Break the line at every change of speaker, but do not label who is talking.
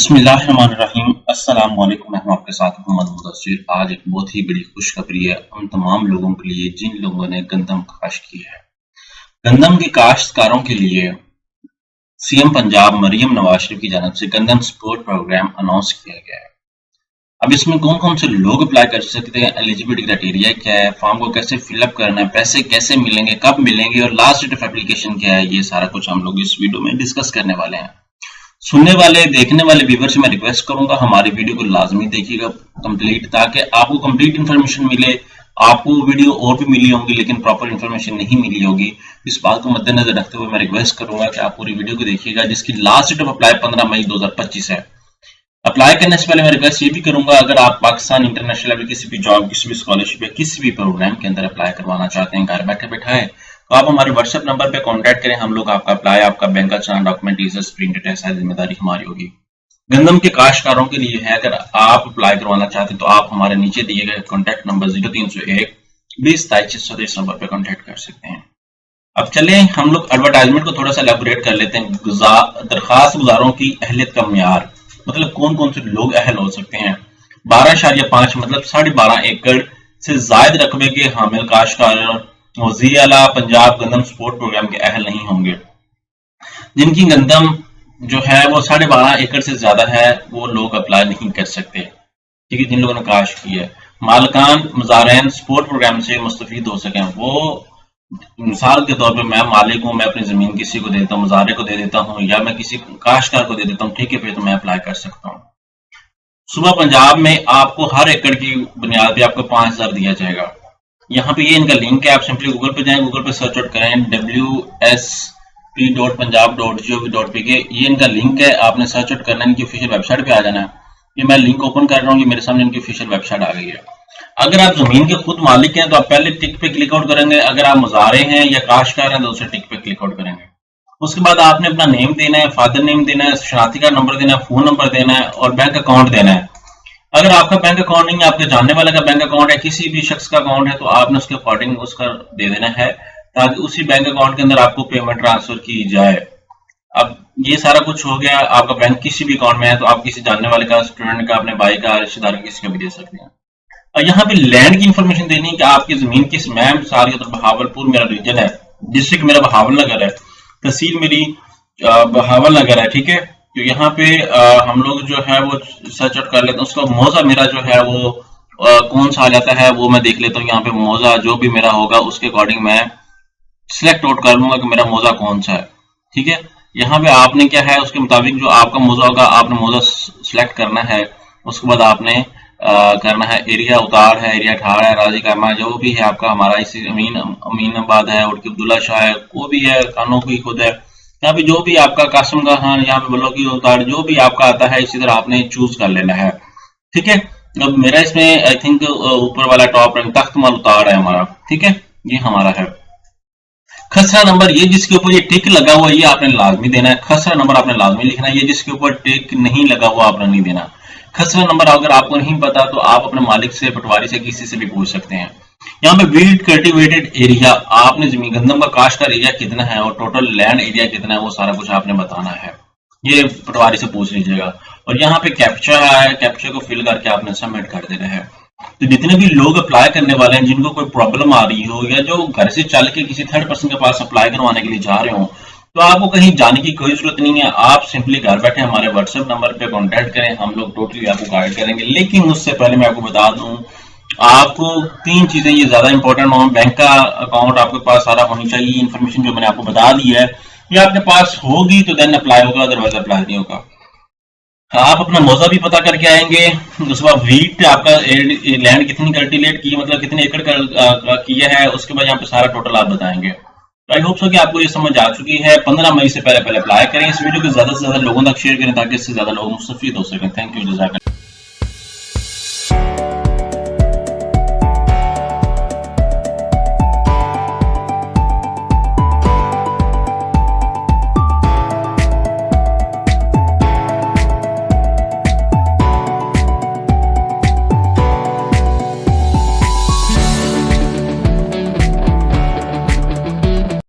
बिस्मिल्लाहिर्रहमानिर्रहीम। अस्सलाम वालेकुम। मैं हूं आपके साथ मोहम्मद मुदस्सिर। आज एक बहुत ही बड़ी खुशखबरी है उन तमाम लोगों के लिए जिन लोगों ने गंदम काश्त की है। गंदम के काश्तकारों के लिए सीएम पंजाब मरियम नवाज शरीफ की जानिब से गंदम सपोर्ट प्रोग्राम अनाउंस किया गया है। अब इसमें कौन कौन से लोग अप्लाई कर सकते हैं, एलिजिबिलिटी क्राइटेरिया क्या है, फॉर्म को कैसे फिलअप करना है, पैसे कैसे मिलेंगे, कब मिलेंगे और लास्ट डेट ऑफ एप्लीकेशन क्या है, ये सारा कुछ हम लोग इस वीडियो में डिस्कस करने वाले हैं। सुनने वाले देखने वाले व्यूवर से मैं रिक्वेस्ट करूंगा हमारी वीडियो को लाजमी देखिएगा कंप्लीट, ताकि आपको कंप्लीट इन्फॉर्मेशन मिले। आपको वीडियो और भी मिली होंगी लेकिन प्रॉपर इन्फॉर्मेशन नहीं मिली होगी। इस बात को मद्देनजर रखते हुए मैं रिक्वेस्ट करूंगा कि आप पूरी वीडियो को देखिएगा, जिसकी लास्ट डेट ऑफ अप्लाई 15 मई 2025 है। अप्लाई करने से पहले मैं रिक्वेस्ट ये भी करूंगा, अगर आप पाकिस्तान इंटरनेशनल लेवल किसी भी जॉब, किसी भी स्कॉलरशिप या किसी भी प्रोग्राम के अंदर अप्लाई करवाना चाहते हैं घर बैठे बैठाए, तो आप हमारे व्हाट्सएप नंबर पे कांटेक्ट करें। हम लोग आपका अप्लाई, आपका बैंक का चलान, डॉक्यूमेंट, टीजर्स, प्रिंटेड है, सारी जिम्मेदारी हमारी होगी। गंदम के काश्तकारों के लिए है, अगर आप अप्लाई करवाना चाहते हैं तो आप हमारे नीचे दिए गए कॉन्टैक्ट नंबर 0301 20 23 623 नंबर पर कॉन्टैक्ट कर सकते हैं। अब चले हम लोग एडवर्टाइजमेंट को थोड़ा सा एलैबोरेट कर लेते हैं। दरखास्त गुजारों की अहलियत का म्यार, मतलब कौन कौन से लोग अहल हो सकते हैं। 12.5 मतलब 12.5 एकड़ से जायद रकबे के हामिल काश्तकार वज़ीर आला पंजाब गंदम सपोर्ट प्रोग्राम के अहल नहीं होंगे। जिनकी गंदम जो है वो 12.5 एकड़ से ज्यादा है वो लोग अप्लाई नहीं कर सकते। ठीक है, जिन लोगों ने काश्त की है। मालकान मुजारैन सपोर्ट प्रोग्राम से मुस्तफीद हो सकें, वो मिसाल के तौर पे मैं मालिक हूं, मैं अपनी जमीन किसी को दे देता हूँ, मुजारे को दे देता हूँ, या मैं किसी काश्तकार को दे देता हूँ, ठीक है, फिर तो मैं अप्लाई कर सकता हूँ। सुबह पंजाब में आपको हर एकड़ की बुनियाद पे आपको 5,000 दिया जाएगा। यहाँ पे ये इनका लिंक है, आप सिंपली गूगल पे जाएं, गूगल पे सर्च आउट करें wsp.punjab.gov.pk, ये इनका लिंक है, आपने सर्च आउट करना है, इनकी ऑफिशियल वेबसाइट पे आ जाना है। ये मैं लिंक ओपन कर रहा हूँ, ये मेरे सामने इनकी ऑफिशियल वेबसाइट आ गई है। अगर आप जमीन के खुद मालिक हैं तो आप पहले टिक पे क्लिक आउट करेंगे, अगर आप मुजारे हैं या काश्तकार हैं तो दूसरे टिक पे क्लिक आउट करेंगे। उसके बाद आपने अपना नेम देना है, फादर नेम देना है, शनाख्ती कार्ड नंबर देना है, फोन नंबर देना है और बैंक अकाउंट देना है। अगर आपका बैंक अकाउंट नहीं है, आपके जानने वाले का बैंक अकाउंट है, किसी भी शख्स का अकाउंट है, तो आपने उसके अकॉर्डिंग उसका दे देना है, ताकि उसी बैंक अकाउंट के अंदर आपको पेमेंट ट्रांसफर की जाए। अब ये सारा कुछ हो गया। आपका बैंक किसी भी अकाउंट में है तो आप किसी जानने वाले का, स्टूडेंट का, अपने भाई का, रिश्तेदार का, किसी का भी दे सकते हैं। और यहाँ पे लैंड की इंफॉर्मेशन देनी है कि आपकी जमीन किस, मैं मिसाल के तौर पर बहावलपुर मेरा रीजन है, डिस्ट्रिक्ट मेरा बहावल नगर है, तहसील मेरी बहावल नगर है, ठीक है। तो यहाँ पे हम लोग जो है वो सर्च आउट कर लेते हैं, उसका मौजा मेरा जो है वो कौन सा आ जाता है वो मैं देख लेता हूँ। यहाँ पे मौजा जो भी मेरा होगा उसके अकॉर्डिंग मैं सिलेक्ट आउट कर लूंगा कि मेरा मौजा कौन सा है, ठीक है। यहाँ पे आपने क्या है, उसके मुताबिक जो आपका मौजा होगा आपने मौजा सिलेक्ट करना है। उसके बाद आपने करना है एरिया, उतार है, एरिया ठाड़ है, राजी कामा जो भी है आपका, हमारा इसी अमीनाबाद है, उड़की अब्दुल्ला शाह है, वो भी है, कानों की खुद है, यहाँ पे जो भी आपका कासम का खान, यहाँ पे बल्लो की उतार, जो भी आपका आता है इसी तरह आपने चूज कर लेना है, ठीक है। अब मेरा इसमें आई थिंक ऊपर वाला टॉप रंग तख्त माल उतार है हमारा, ठीक है, ये हमारा है। खसरा नंबर, ये जिसके ऊपर ये टिक लगा हुआ है ये आपने लाजमी देना है। खसरा नंबर आपने लाजमी लिखना है, ये जिसके ऊपर टिक नहीं लगा हुआ आपने नहीं देना। खसरा नंबर अगर आपको नहीं पता तो आप अपने मालिक से, पटवारी से, किसी से भी पूछ सकते हैं। यहाँ पे वीट कल्टीवेटेड एरिया, आपने जमीन गंदम का काश्त का एरिया कितना है और टोटल लैंड एरिया कितना है वो सारा कुछ आपने बताना है, ये पटवारी से पूछ लीजिएगा। और यहाँ पे कैप्चा है, कैप्चा को फिल करके आपने सबमिट कर देना है। तो जितने भी लोग अप्लाई करने वाले हैं, जिनको कोई प्रॉब्लम आ रही हो या जो घर से चल के किसी थर्ड पर्सन के पास अप्लाई करवाने के लिए जा रहे हो, तो आपको कहीं जाने की कोई जरूरत नहीं है। आप सिंपली घर बैठे हमारे व्हाट्सएप नंबर पे कांटेक्ट करें, हम लोग टोटली आपको गाइड करेंगे। लेकिन उससे पहले मैं आपको बता दूं, आपको 3 चीजें ये ज्यादा इंपॉर्टेंट हो। बैंक का अकाउंट आपके पास सारा होनी चाहिए, इन्फॉर्मेशन जो मैंने आपको बता दी है ये आपके पास होगी तो देन अप्लाई होगा, अदरवाइज अप्लाई नहीं होगा। आप अपना मौजा भी पता करके आएंगे। उसके बाद वीट आपका लैंड कितनी कल्टीवेट की, मतलब कितने एकड़ किया है, उसके बाद यहाँ पे सारा टोटल आप बताएंगे। आई होप सो कि आपको ये समझ आ चुकी है। 15 मई से पहले अप्लाई करें। इस वीडियो को ज्यादा से ज्यादा लोगों तक शेयर करें ताकि इससे ज्यादा लोग मुस्तफीद हो सकें। Thank you.